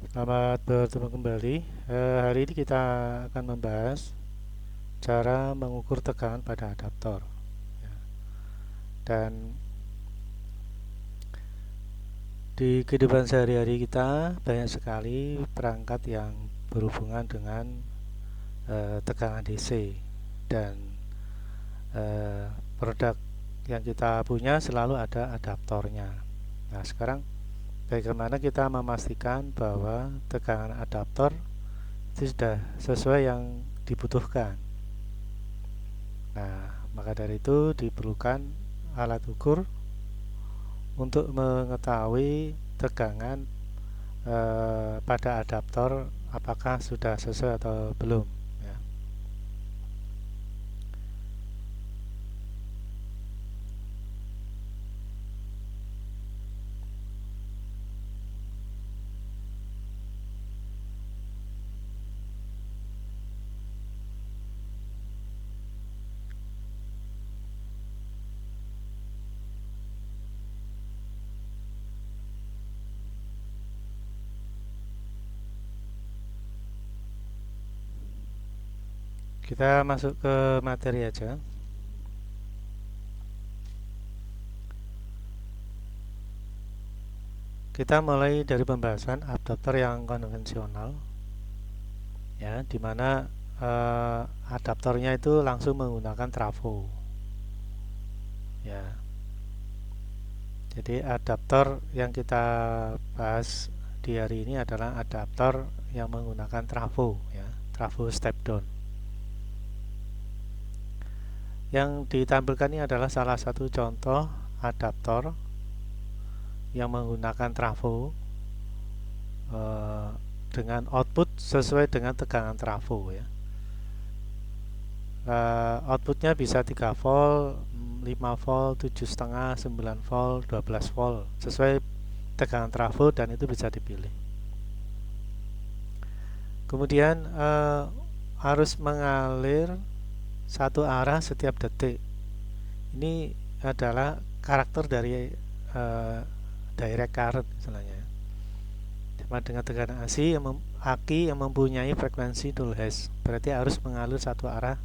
Selamat bertemu kembali. Hari ini kita akan membahas cara mengukur tegangan pada adaptor. Ya. Dan di kehidupan sehari-hari kita banyak sekali perangkat yang berhubungan dengan tegangan DC dan eh, produk yang kita punya selalu ada adaptornya. Nah, sekarang bagaimana kita memastikan bahwa tegangan adaptor itu sudah sesuai yang dibutuhkan. Nah, maka dari itu diperlukan alat ukur untuk mengetahui tegangan pada adaptor apakah sudah sesuai atau belum. Ya. Kita masuk ke materi aja. Kita mulai dari pembahasan adaptor yang konvensional, ya, dimana adaptornya itu langsung menggunakan trafo. Ya, jadi adaptor yang kita bahas di hari ini adalah adaptor yang menggunakan trafo, ya, trafo step down. Yang ditampilkan ini adalah salah satu contoh adaptor yang menggunakan trafo dengan output sesuai dengan tegangan trafo, ya. Outputnya bisa 3 volt, 5 volt, 7,5, 9 volt, 12 volt sesuai tegangan trafo, dan itu bisa dipilih. Kemudian arus mengalir satu arah setiap detik. Ini adalah karakter dari direct current misalnya. Sama dengan tekanan aki yang mempunyai frekuensi 0 Hz. Berarti arus mengalir satu arah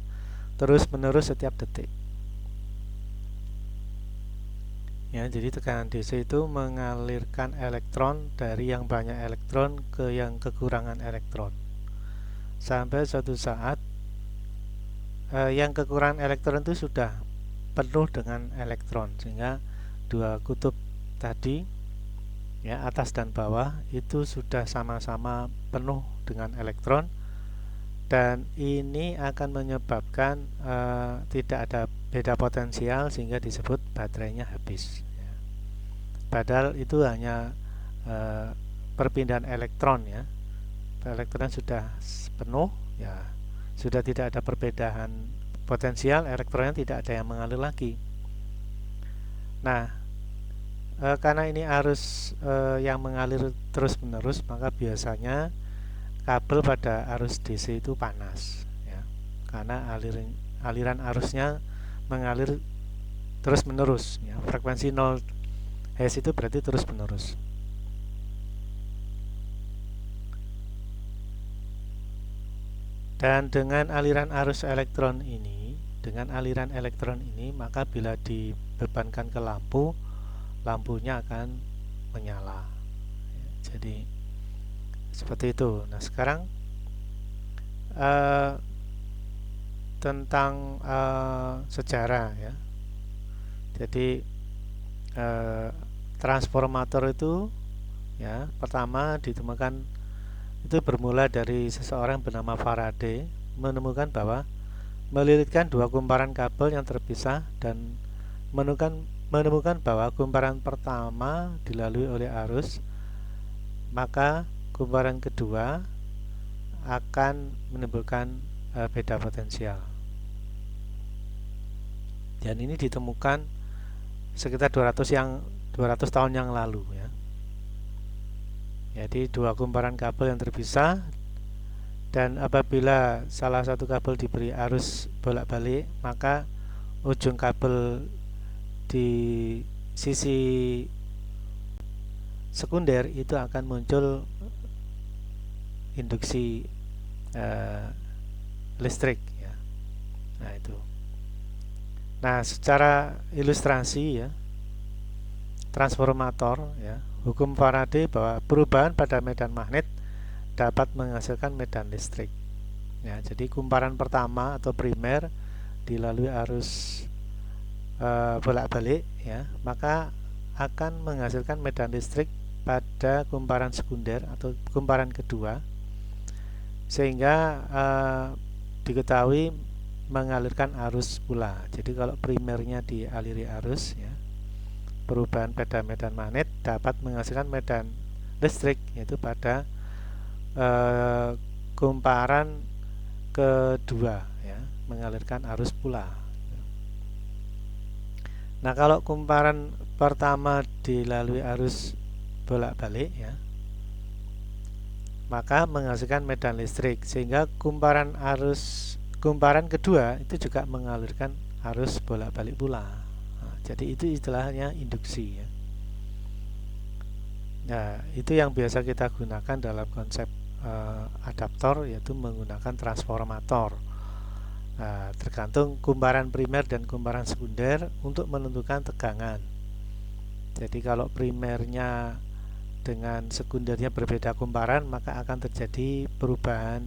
terus menerus setiap detik. Ya, jadi tekanan DC itu mengalirkan elektron dari yang banyak elektron ke yang kekurangan elektron. Sampai suatu saat yang kekurangan elektron itu sudah penuh dengan elektron, sehingga dua kutub tadi, ya, atas dan bawah itu sudah sama-sama penuh dengan elektron, dan ini akan menyebabkan tidak ada beda potensial sehingga disebut baterainya habis, ya. Padahal itu hanya perpindahan elektron, ya. Elektron sudah penuh, ya, sudah tidak ada perbedaan potensial, elektronnya tidak ada yang mengalir lagi. Nah, karena ini arus yang mengalir terus-menerus, maka biasanya kabel pada arus DC itu panas, ya, karena aliran arusnya mengalir terus-menerus, ya. Frekuensi 0 Hz itu berarti terus-menerus. Dan dengan aliran elektron ini, maka bila dibebankan ke lampu, lampunya akan menyala. Ya, jadi seperti itu. Nah, sekarang tentang sejarah, ya. Jadi transformator itu, ya, pertama ditemukan itu bermula dari seseorang bernama Faraday menemukan bahwa melilitkan dua kumparan kabel yang terpisah dan menemukan bahwa kumparan pertama dilalui oleh arus, maka kumparan kedua akan menimbulkan beda potensial. Dan ini ditemukan sekitar 200 tahun yang lalu, ya. Jadi dua kumparan kabel yang terpisah, dan apabila salah satu kabel diberi arus bolak-balik, maka ujung kabel di sisi sekunder itu akan muncul induksi listrik ya. Nah itu. Nah secara ilustrasi ya, transformator ya, hukum Faraday bahwa perubahan pada medan magnet dapat menghasilkan medan listrik ya. Jadi kumparan pertama atau primer dilalui arus bolak-balik ya, maka akan menghasilkan medan listrik pada kumparan sekunder atau kumparan kedua, sehingga diketahui mengalirkan arus pula. Jadi kalau primernya dialiri arus ya, perubahan pada medan magnet dapat menghasilkan medan listrik yaitu pada kumparan kedua ya, mengalirkan arus pula. Nah kalau kumparan pertama dilalui arus bolak-balik ya, maka menghasilkan medan listrik, sehingga kumparan kedua itu juga mengalirkan arus bolak-balik pula. Nah, jadi itu istilahnya induksi ya. Nah itu yang biasa kita gunakan dalam konsep adaptor, yaitu menggunakan transformator. Nah, tergantung kumparan primer dan kumparan sekunder untuk menentukan tegangan. Jadi kalau primernya dengan sekundernya berbeda kumparan, maka akan terjadi perubahan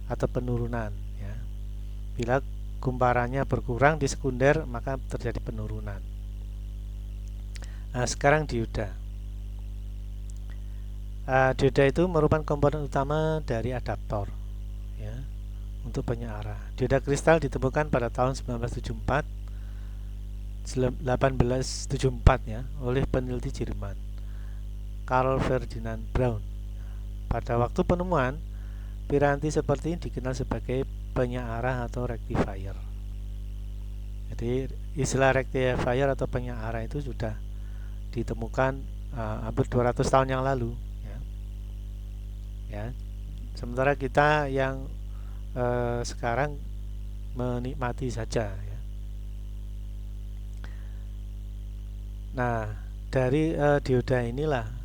atau penurunan ya. Bila kumparannya berkurang di sekunder, maka terjadi penurunan. Nah sekarang dioda. Dioda itu merupakan komponen utama dari adaptor ya, untuk banyak arah. Dioda kristal ditemukan pada tahun 1874 ya, oleh peneliti Jerman Karl Ferdinand Braun. Pada waktu penemuan, piranti seperti ini dikenal sebagai penyearah atau rectifier. Jadi istilah rectifier atau penyearah itu sudah ditemukan hampir 200 tahun yang lalu ya. Ya. Sementara kita yang sekarang menikmati saja ya. Nah dari dioda inilah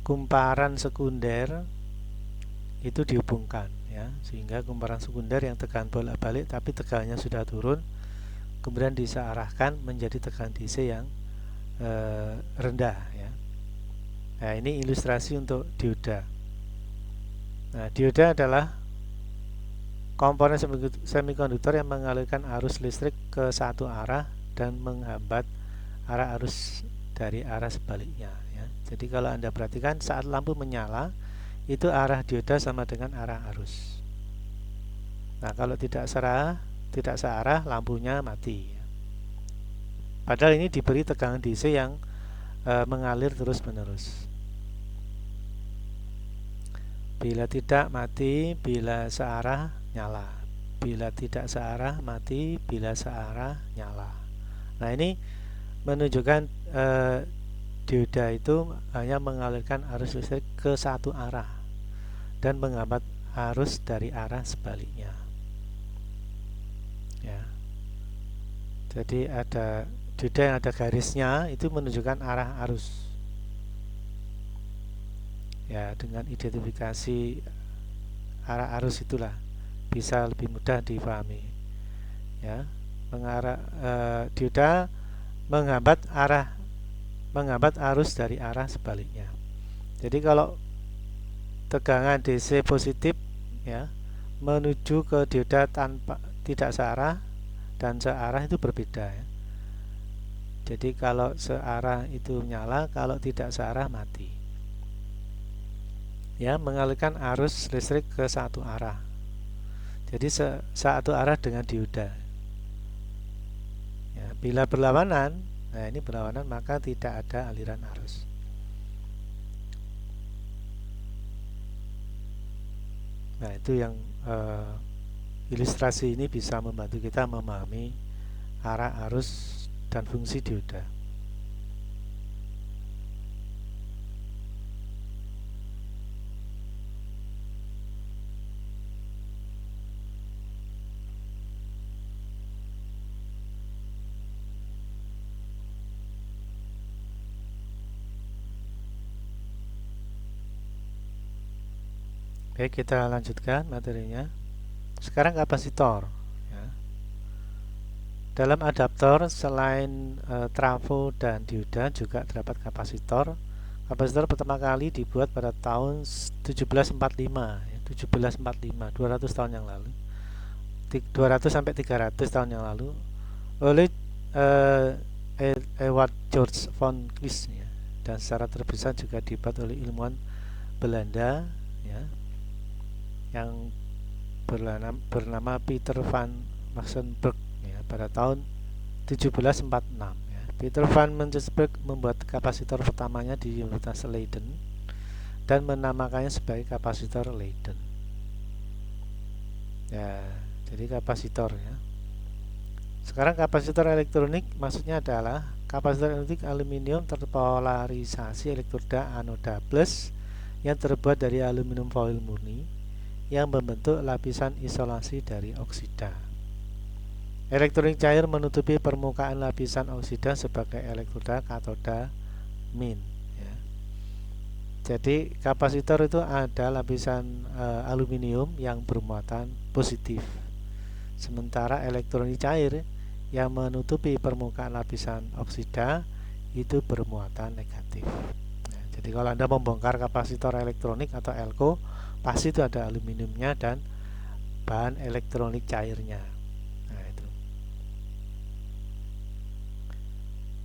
kumparan sekunder itu dihubungkan ya, sehingga kumparan sekunder yang tegangan bolak-balik tapi tegangannya sudah turun, kemudian disearahkan menjadi tegangan DC yang rendah ya. Nah ini ilustrasi untuk dioda. Nah dioda adalah komponen semikonduktor yang mengalirkan arus listrik ke satu arah dan menghambat arah arus dari arah sebaliknya ya. Jadi kalau Anda perhatikan saat lampu menyala, itu arah dioda sama dengan arah arus. Nah kalau tidak searah lampunya mati ya. Padahal ini diberi tegangan DC yang mengalir terus-menerus. Bila tidak mati, bila searah nyala. Bila tidak searah mati, bila searah nyala. Nah ini menunjukkan dioda itu hanya mengalirkan arus listrik ke satu arah dan menghambat arus dari arah sebaliknya ya. Jadi ada dioda yang ada garisnya itu menunjukkan arah arus ya. Dengan identifikasi arah arus itulah bisa lebih mudah difahami ya. Dioda menghambat arus dari arah sebaliknya. Jadi kalau tegangan DC positif ya menuju ke dioda tanpa tidak searah dan searah itu berbeda ya. Jadi kalau searah itu nyala, kalau tidak searah mati. Ya, mengalirkan arus listrik ke satu arah. Jadi satu arah dengan dioda. Ya, bila berlawanan, nah ini berlawanan maka tidak ada aliran arus. Nah itu yang ilustrasi ini bisa membantu kita memahami arah arus dan fungsi dioda. Baik, kita lanjutkan materinya. Sekarang kapasitor ya. Dalam adaptor selain trafo dan dioda juga terdapat kapasitor. Kapasitor pertama kali dibuat pada tahun 1745 ya, 1745, 200 tahun yang lalu. 200 sampai 300 tahun yang lalu oleh Ewart George von Quist ya. Dan secara terpisah juga dibuat oleh ilmuwan Belanda ya, yang bernama Peter van Mansberg ya, pada tahun 1746 ya. Peter van Mansberg membuat kapasitor pertamanya di Universitas Leiden dan menamakannya sebagai kapasitor Leiden ya. Jadi kapasitor ya. Sekarang kapasitor elektronik maksudnya adalah kapasitor elektronik aluminium terpolarisasi elektroda anoda plus yang terbuat dari aluminium foil murni yang membentuk lapisan isolasi dari oksida. Elektronik cair menutupi permukaan lapisan oksida sebagai elektroda katoda min ya. Jadi kapasitor itu ada lapisan aluminium yang bermuatan positif, sementara elektronik cair yang menutupi permukaan lapisan oksida itu bermuatan negatif. Nah, jadi kalau Anda membongkar kapasitor elektronik atau elko, pasti itu ada aluminiumnya dan bahan elektronik cairnya. Nah, itu.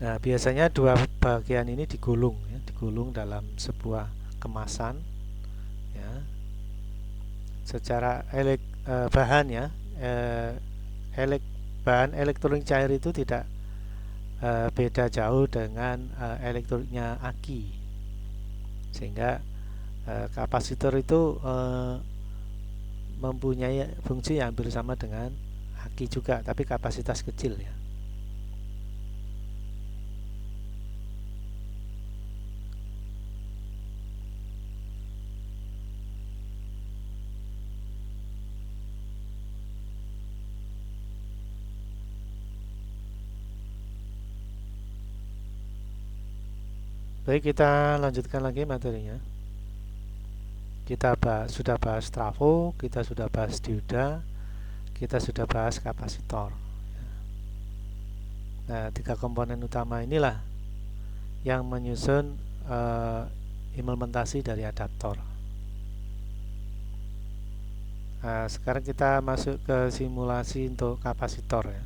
Nah, biasanya dua bagian ini digulung ya, digulung dalam sebuah kemasan ya. Secara bahan ya, bahan elektronik cair itu tidak beda jauh dengan elektroniknya aki, sehingga kapasitor itu mempunyai fungsi yang hampir sama dengan aki juga, tapi kapasitas kecil ya. Baik, kita lanjutkan lagi materinya. Kita sudah bahas trafo, kita sudah bahas dioda, kita sudah bahas kapasitor. Nah, tiga komponen utama inilah yang menyusun implementasi dari adaptor. Nah, sekarang kita masuk ke simulasi untuk kapasitor ya.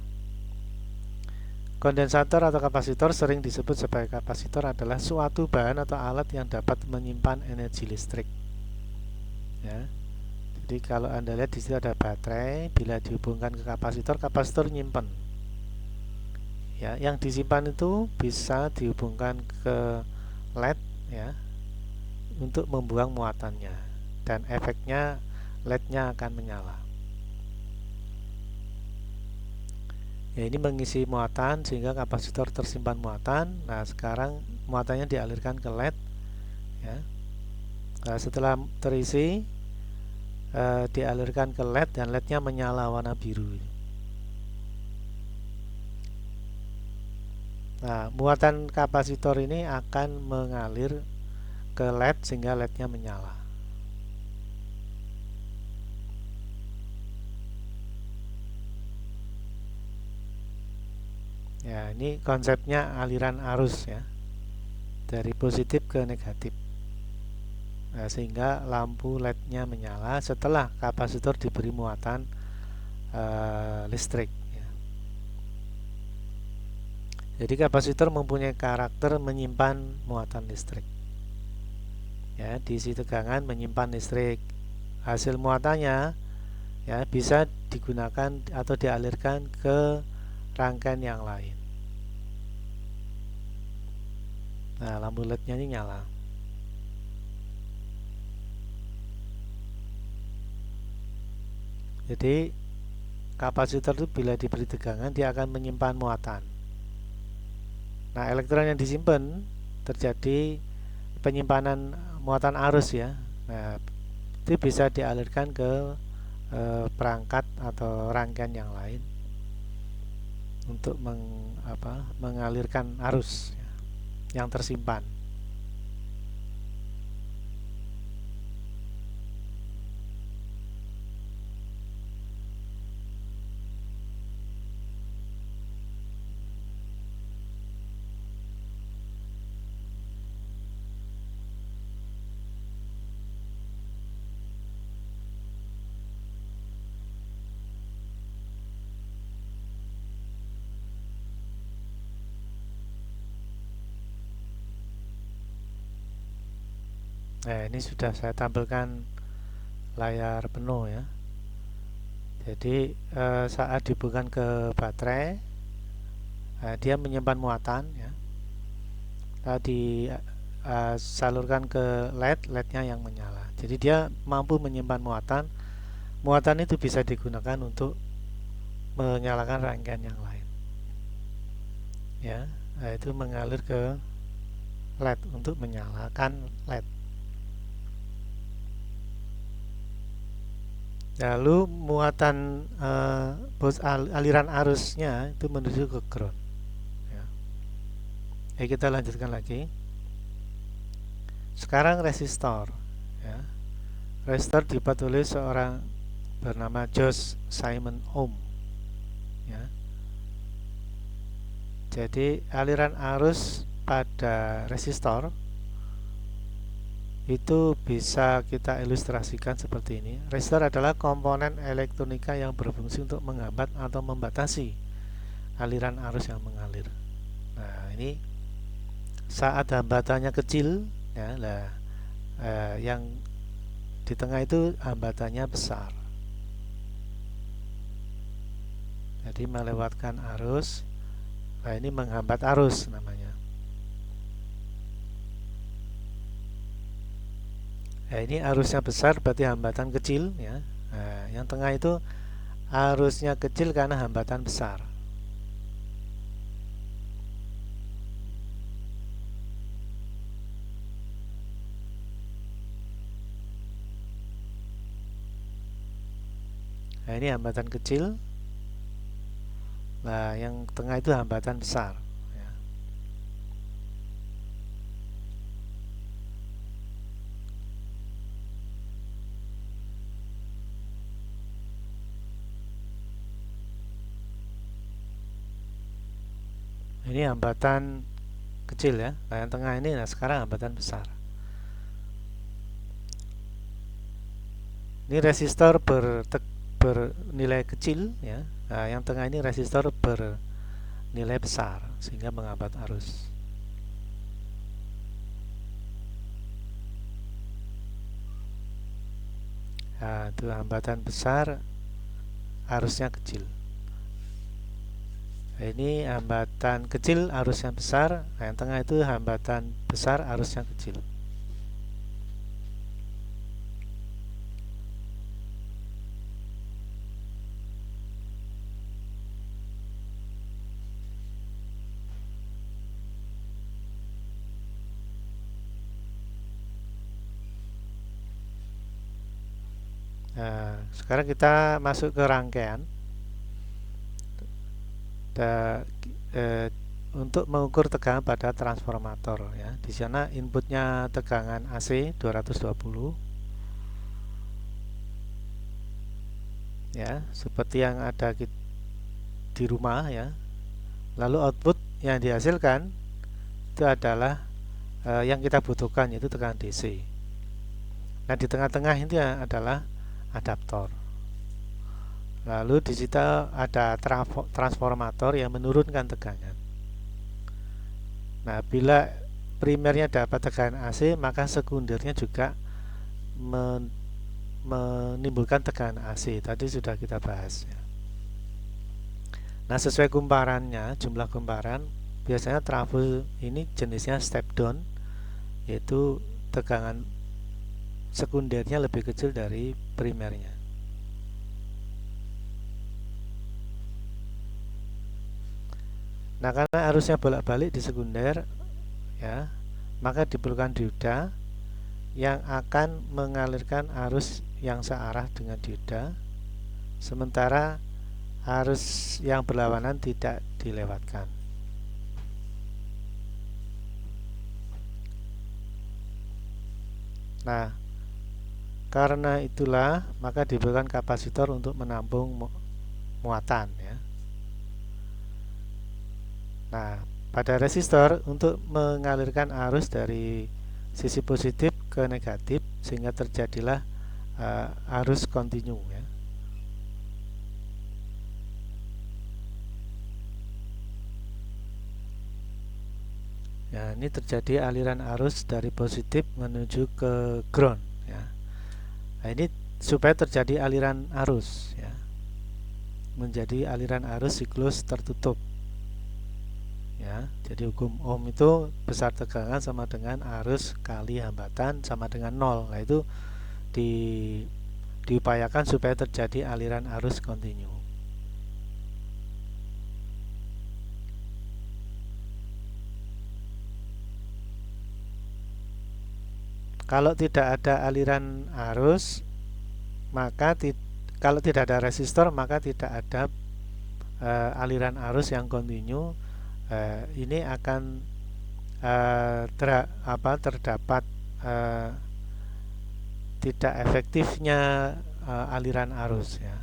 Kondensator atau kapasitor sering disebut sebagai kapasitor adalah suatu bahan atau alat yang dapat menyimpan energi listrik. Ya. Jadi kalau Anda lihat di situ ada baterai, bila dihubungkan ke kapasitor, kapasitor nyimpan. Ya, yang disimpan itu bisa dihubungkan ke LED ya, untuk membuang muatannya, dan efeknya LED-nya akan menyala. Ya, ini mengisi muatan sehingga kapasitor tersimpan muatan. Nah, sekarang muatannya dialirkan ke LED ya. Nah, setelah terisi dialirkan ke LED dan LED-nya menyala warna biru. Nah, muatan kapasitor ini akan mengalir ke LED sehingga LED-nya menyala. Ya, ini konsepnya aliran arus ya, dari positif ke negatif. Nah, sehingga lampu LED-nya menyala setelah kapasitor diberi muatan listrik ya. Jadi kapasitor mempunyai karakter menyimpan muatan listrik ya, diisi tegangan menyimpan listrik. Hasil muatannya ya bisa digunakan atau dialirkan ke rangkaian yang lain. Nah, lampu LED-nya ini nyala. Jadi kapasitor itu bila diberi tegangan dia akan menyimpan muatan. Nah, elektron yang disimpan terjadi penyimpanan muatan arus ya. Nah, itu bisa dialirkan ke perangkat atau rangkaian yang lain untuk mengalirkan arus ya, yang tersimpan. Nah, ini sudah saya tampilkan layar penuh ya. Jadi saat dibuka ke baterai, dia menyimpan muatan ya. Tadi salurkan ke LED-nya yang menyala. Jadi dia mampu menyimpan muatan. Muatan itu bisa digunakan untuk menyalakan rangkaian yang lain. Ya, itu mengalir ke LED untuk menyalakan LED. Lalu muatan aliran arusnya itu menuju ke ground. Ya. Kita lanjutkan lagi. Sekarang resistor. Ya. Resistor dibuat oleh seorang bernama Josh Simon Ohm. Ya. Jadi aliran arus pada resistor itu bisa kita ilustrasikan seperti ini. Resistor adalah komponen elektronika yang berfungsi untuk menghambat atau membatasi aliran arus yang mengalir. Nah, ini saat hambatannya kecil, ya, yang di tengah itu hambatannya besar. Jadi melewatkan arus, nah ini menghambat arus namanya. Nah, ini arusnya besar berarti hambatan kecil ya. Nah, yang tengah itu arusnya kecil karena hambatan besar. Nah, ini hambatan kecil. Nah, yang tengah itu hambatan besar. Ya. Ini hambatan kecil ya. Nah, yang tengah ini, nah sekarang hambatan besar. Ini resistor bernilai kecil ya. Nah, yang tengah ini resistor bernilai besar sehingga menghambat arus. Nah, itu hambatan besar, arusnya kecil. Nah, ini hambatan kecil, arusnya besar. Nah, yang tengah itu hambatan besar, arusnya kecil. Nah, sekarang kita masuk ke rangkaian. Untuk mengukur tegangan pada transformator ya. Di sana inputnya tegangan AC 220 ya, seperti yang ada di rumah ya. Lalu output yang dihasilkan itu adalah yang kita butuhkan, yaitu tegangan DC. Nah, di tengah-tengah ini adalah adaptor. Lalu di situ ada transformator yang menurunkan tegangan. Nah, bila primernya dapat tegangan AC, maka sekundernya juga menimbulkan tegangan AC. Tadi sudah kita bahas ya. Nah, sesuai kumparannya, jumlah kumparan, biasanya trafo ini jenisnya step down, yaitu tegangan sekundernya lebih kecil dari primernya. Nah, karena arusnya bolak-balik di sekunder ya, maka diperlukan dioda yang akan mengalirkan arus yang searah dengan dioda, sementara arus yang berlawanan tidak dilewatkan. Nah, karena itulah maka diperlukan kapasitor untuk menampung muatan ya. Nah, pada resistor untuk mengalirkan arus dari sisi positif ke negatif sehingga terjadilah arus kontinu ya. Ya, ini terjadi aliran arus dari positif menuju ke ground ya. Nah, ini supaya terjadi aliran arus ya, menjadi aliran arus siklus tertutup ya. Jadi hukum Ohm itu besar tegangan sama dengan arus kali hambatan sama dengan 0. Nah, itu diupayakan supaya terjadi aliran arus kontinu. Kalau tidak ada aliran arus, maka kalau tidak ada resistor, maka tidak ada aliran arus yang kontinu. Ini akan terdapat tidak efektifnya aliran arus ya.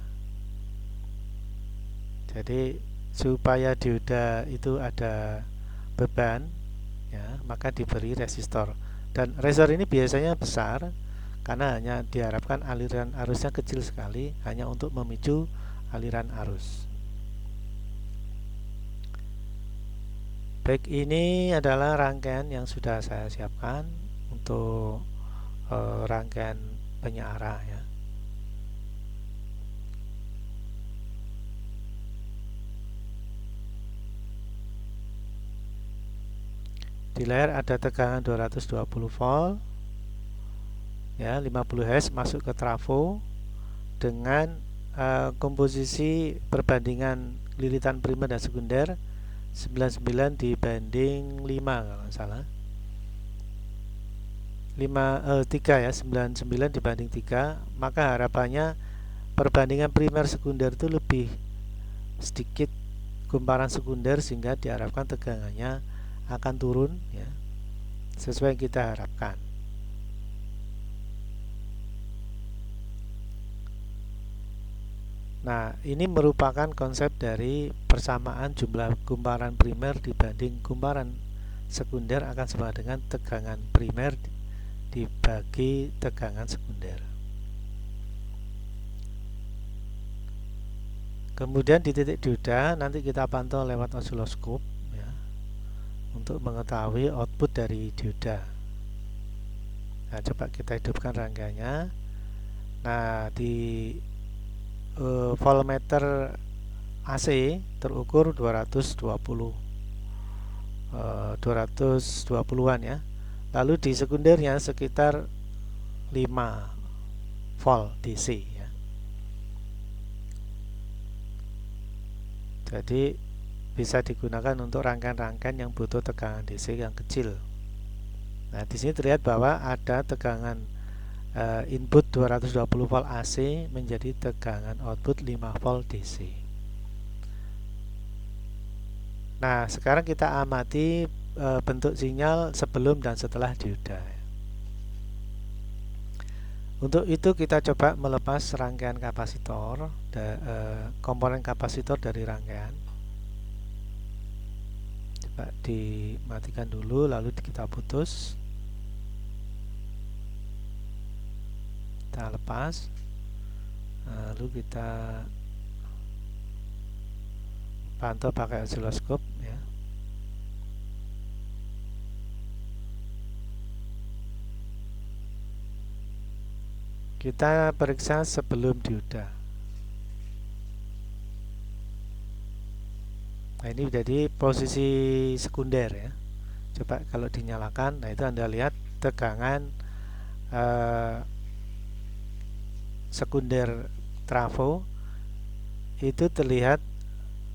Jadi supaya dioda itu ada beban ya, maka diberi resistor. Dan resistor ini biasanya besar karena hanya diharapkan aliran arusnya kecil sekali, hanya untuk memicu aliran arus. Baik, ini adalah rangkaian yang sudah saya siapkan untuk rangkaian penyearah ya. Di layar ada tegangan 220 volt ya, 50 Hz masuk ke trafo dengan komposisi perbandingan lilitan primer dan sekunder 99 dibanding 5 kalau nggak salah. 3 ya, 99 dibanding 3, maka harapannya perbandingan primer sekunder itu lebih sedikit kumparan sekunder, sehingga diharapkan tegangannya akan turun ya, sesuai yang kita harapkan. Nah, ini merupakan konsep dari persamaan jumlah kumparan primer dibanding kumparan sekunder akan sama dengan tegangan primer dibagi tegangan sekunder. Kemudian di titik dioda nanti kita pantau lewat osiloskop ya, untuk mengetahui output dari dioda. Nah, coba kita hidupkan rangkaiannya. Nah, di voltmeter AC terukur 220-an ya. Lalu di sekundernya sekitar 5 volt DC ya. Jadi bisa digunakan untuk rangkaian-rangkaian yang butuh tegangan DC yang kecil. Nah, di sini terlihat bahwa ada tegangan input 220 volt AC menjadi tegangan output 5 volt DC. Nah, sekarang kita amati bentuk sinyal sebelum dan setelah dioda. Untuk itu kita coba melepas rangkaian kapasitor, komponen kapasitor dari rangkaian. Coba dimatikan dulu, lalu kita putus. Kita lepas, lalu kita pantau pakai osiloskop ya. Kita periksa sebelum dioda. Nah, ini jadi posisi sekunder ya. Coba kalau dinyalakan, nah itu Anda lihat tegangan sekunder trafo itu terlihat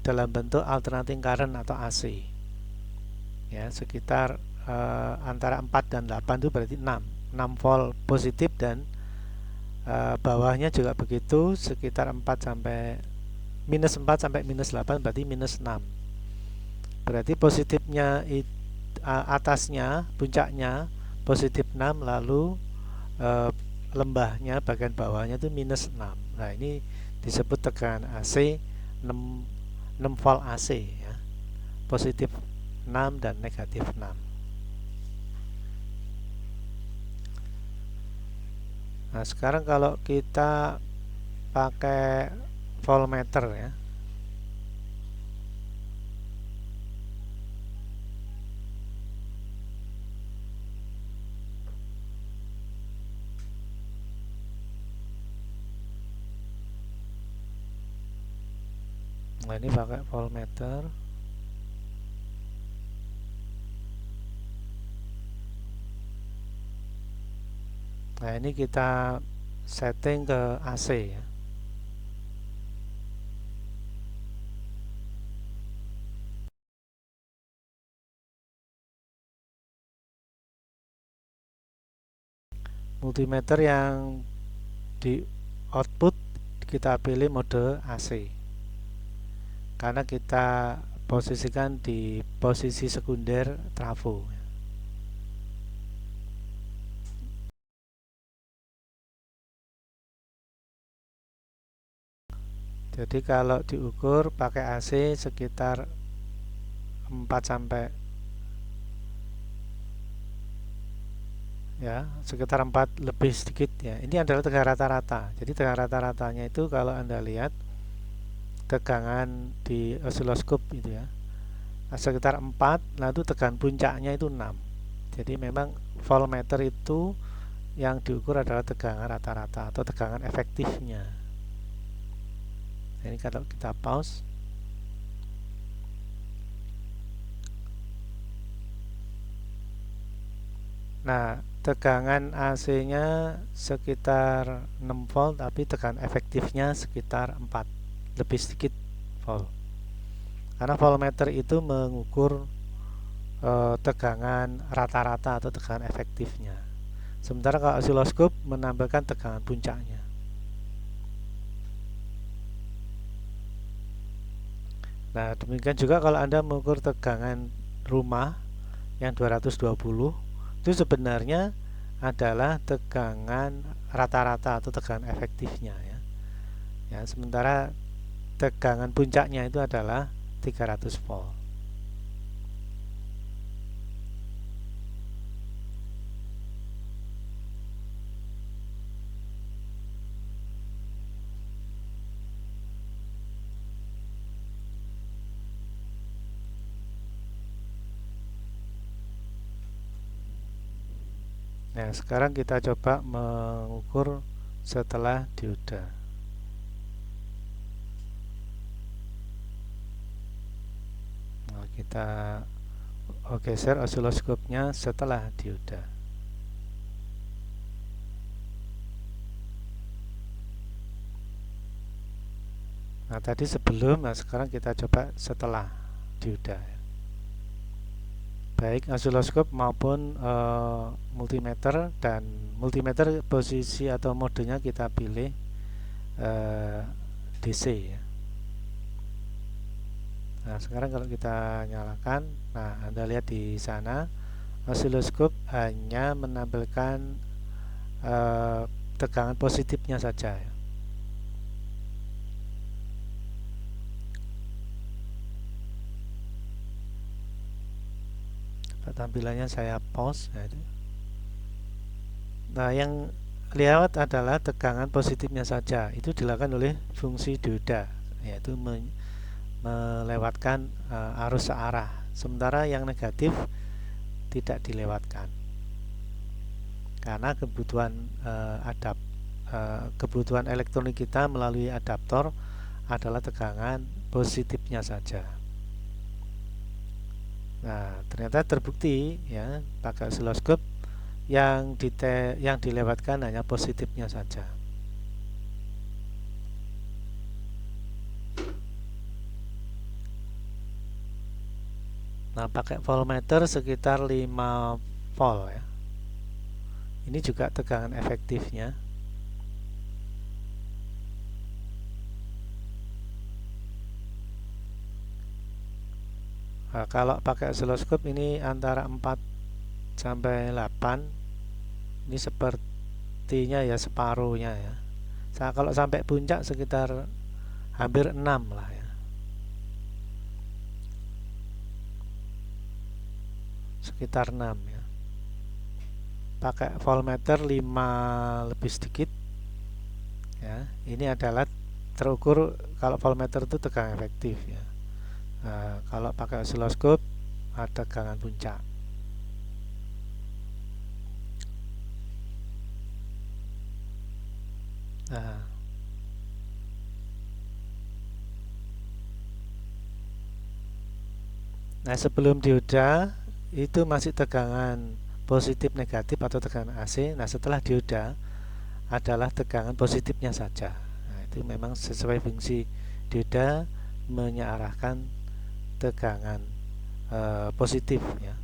dalam bentuk alternating current atau AC ya, sekitar antara 4 dan 8 itu berarti 6 volt positif, dan bawahnya juga begitu, sekitar 4 sampai minus 4 sampai minus 8 berarti minus 6. Berarti positifnya atasnya, puncaknya positif 6, lalu lembahnya bagian bawahnya itu minus 6. Nah, ini disebut tegangan AC 6 volt AC ya. Positif 6 dan negatif 6. Nah, sekarang kalau kita pakai voltmeter ya. Nah, ini pakai voltmeter. Nah, ini kita setting ke AC ya. Multimeter yang di output kita pilih mode AC karena kita posisikan di posisi sekunder trafo. Jadi kalau diukur pakai AC sekitar 4 sampai ya, sekitar 4 lebih sedikit ya. Ini adalah tegangan rata-rata. Jadi tegangan rata-ratanya itu kalau Anda lihat tegangan di osiloskop itu ya, sekitar 4, nah itu tegangan puncaknya itu 6. Jadi memang voltmeter itu yang diukur adalah tegangan rata-rata atau tegangan efektifnya. Ini kalau kita pause. Nah, tegangan AC-nya sekitar 6 volt tapi tegangan efektifnya sekitar 4, lebih sedikit volt. Karena voltmeter itu mengukur tegangan rata-rata atau tegangan efektifnya. Sementara kalau osiloskop menambahkan tegangan puncaknya. Nah, demikian juga kalau Anda mengukur tegangan rumah yang 220, itu sebenarnya adalah tegangan rata-rata atau tegangan efektifnya ya. Ya, sementara tegangan puncaknya itu adalah 300 volt. Nah, sekarang kita coba mengukur setelah dioda. Nah, kita geser osiloskopnya setelah dioda. Nah, tadi sebelum, nah sekarang kita coba setelah dioda. Baik osiloskop maupun multimeter, dan multimeter posisi atau modenya kita pilih DC ya. Nah, sekarang kalau kita nyalakan, nah Anda lihat di sana osiloskop hanya menampilkan tegangan positifnya saja ya. Tampilannya saya pause ya. Nah, yang lewat adalah tegangan positifnya saja. Itu dilakukan oleh fungsi dioda, yaitu melewatkan arus searah. Sementara yang negatif tidak dilewatkan. Karena kebutuhan elektronik kita melalui adaptor adalah tegangan positifnya saja. Nah, ternyata terbukti ya pakai osiloskop yang dilewatkan hanya positifnya saja. Nah, pakai voltmeter sekitar 5 volt ya. Ini juga tegangan efektifnya. Nah, kalau pakai osiloskop ini antara 4 sampai 8. Ini sepertinya ya separuhnya ya. Kalau sampai puncak sekitar hampir 6 lah ya. Sekitar 6 ya. Pakai voltmeter 5 lebih sedikit ya. Ini adalah terukur kalau voltmeter itu tegangan efektif ya. Nah, kalau pakai osiloskop ada tegangan puncak. Nah, Nah, sebelum dioda itu masih tegangan positif negatif atau tegangan AC. Nah, setelah dioda adalah tegangan positifnya saja. Nah, itu memang sesuai fungsi dioda mengarahkan tegangan positif ya.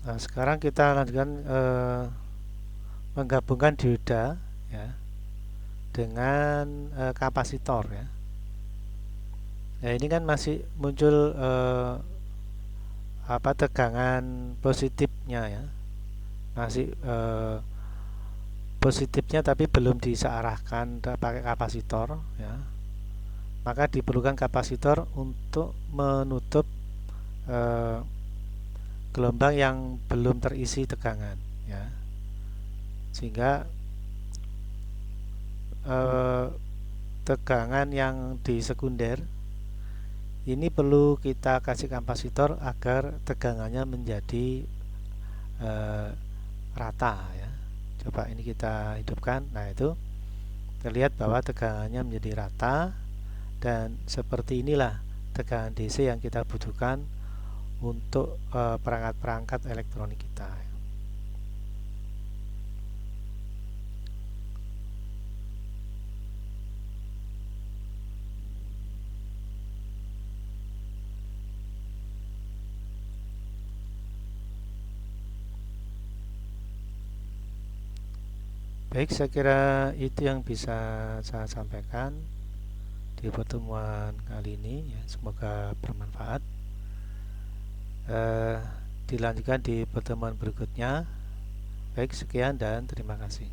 Nah, sekarang kita lanjutkan menggabungkan dioda ya dengan kapasitor ya. Nah, ini kan masih muncul tegangan positifnya ya. Masih positifnya tapi belum disearahkan pakai kapasitor ya. Maka diperlukan kapasitor untuk menutup eh, gelombang yang belum terisi tegangan ya. Sehingga tegangan yang di sekunder ini perlu kita kasih kapasitor agar tegangannya menjadi rata ya. Coba ini kita hidupkan. Nah, itu terlihat bahwa tegangannya menjadi rata, dan seperti inilah tegangan DC yang kita butuhkan untuk perangkat-perangkat elektronik kita. Baik, saya kira itu yang bisa saya sampaikan di pertemuan kali ini ya. Semoga bermanfaat. Dilanjutkan di pertemuan berikutnya. Baik, sekian dan terima kasih.